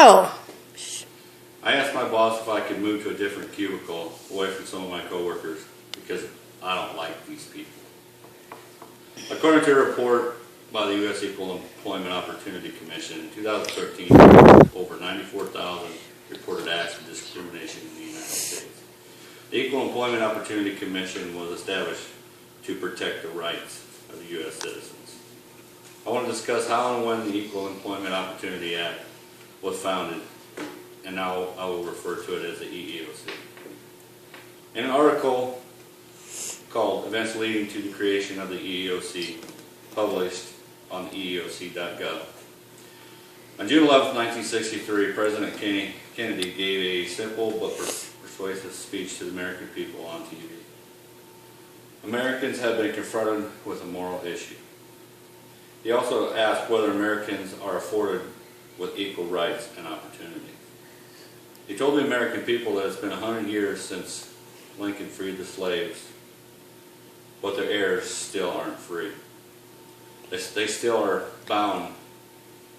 Oh. I asked my boss if I could move to a different cubicle away from some of my coworkers because I don't like these people. According to a report by the U.S. Equal Employment Opportunity Commission, in 2013, over 94,000 reported acts of discrimination in the United States. The Equal Employment Opportunity Commission was established to protect the rights of the U.S. citizens. I want to discuss how and when the Equal Employment Opportunity Act was founded, and now I will refer to it as the EEOC. In an article called Events Leading to the Creation of the EEOC, published on EEOC.gov. On June 11, 1963, President Kennedy gave a simple but persuasive speech to the American people on TV. Americans have been confronted with a moral issue. He also asked whether Americans are afforded with equal rights and opportunities. He told the American people that it's been 100 years since Lincoln freed the slaves, but their heirs still aren't free. They still are bound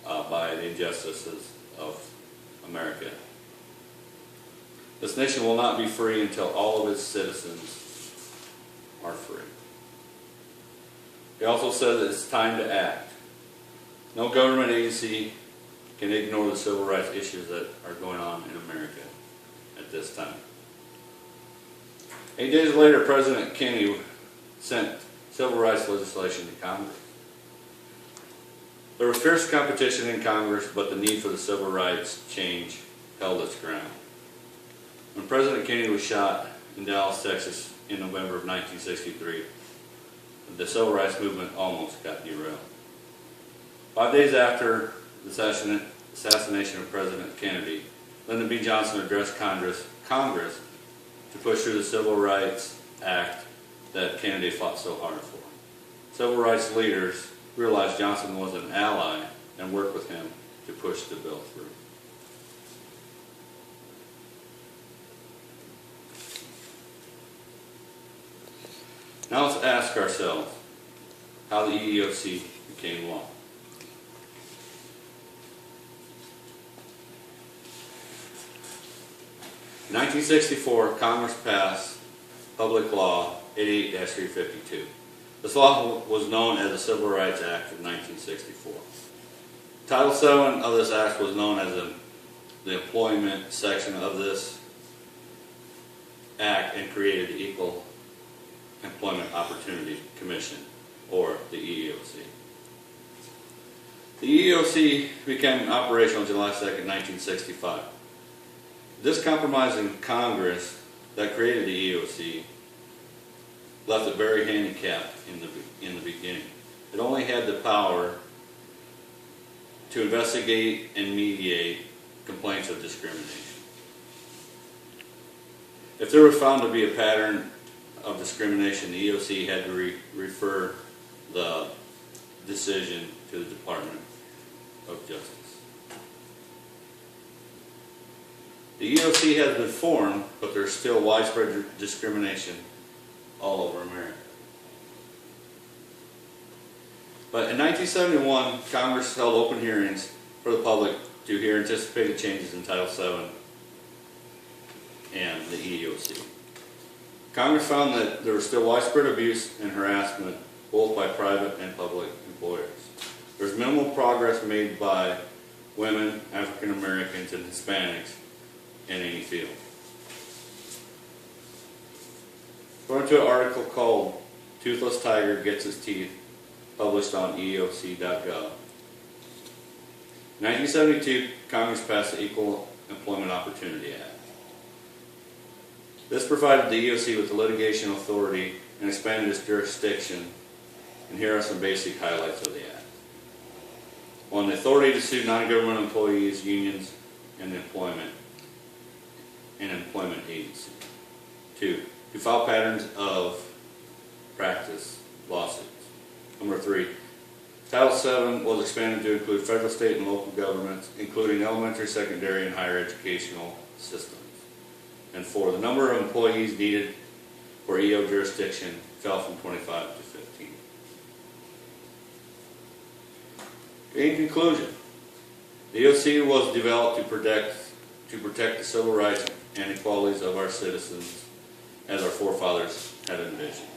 by the injustices of America. This nation will not be free until all of its citizens are free. He also said that it's time to act. No government agency can ignore the civil rights issues that are going on in America at this time. 8 days later, President Kennedy sent civil rights legislation to Congress. There was fierce competition in Congress, but the need for the civil rights change held its ground. When President Kennedy was shot in Dallas, Texas in November of 1963, the civil rights movement almost got derailed. 5 days after the assassination of President Kennedy, Lyndon B. Johnson addressed Congress to push through the Civil Rights Act that Kennedy fought so hard for. Civil rights leaders realized Johnson was an ally and worked with him to push the bill through. Now let's ask ourselves how the EEOC became law. In 1964, Congress passed Public Law 88-352. This law was known as the Civil Rights Act of 1964. Title VII of this act was known as the employment section of this act and created the Equal Employment Opportunity Commission, or the EEOC. The EEOC became operational July 2nd, 1965. This compromise in Congress that created the EEOC left it very handicapped in the beginning. It only had the power to investigate and mediate complaints of discrimination. If there was found to be a pattern of discrimination, the EEOC had to refer the decision to the Department of Justice. The EEOC has been formed, but there's still widespread discrimination all over America. But in 1971, Congress held open hearings for the public to hear anticipated changes in Title VII and the EEOC. Congress found that there was still widespread abuse and harassment both by private and public employers. There was minimal progress made by women, African Americans, and Hispanics in any field. According to an article called Toothless Tiger Gets His Teeth, published on EEOC.gov, in 1972, Congress passed the Equal Employment Opportunity Act. This provided the EEOC with the litigation authority and expanded its jurisdiction, and here are some basic highlights of the Act. 1. The authority to sue non-government employees, unions, and employment agency. 2. To file patterns of practice lawsuits. Number 3. Title VII was expanded to include federal, state, and local governments, including elementary, secondary, and higher educational systems. And 4. The number of employees needed for EO jurisdiction fell from 25 to 15. In conclusion, The EOC was developed to protect the civil rights and equalities of our citizens as our forefathers had envisioned.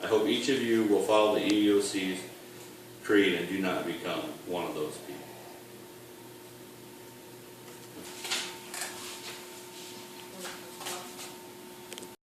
I hope each of you will follow the EOC's creed and do not become one of those people.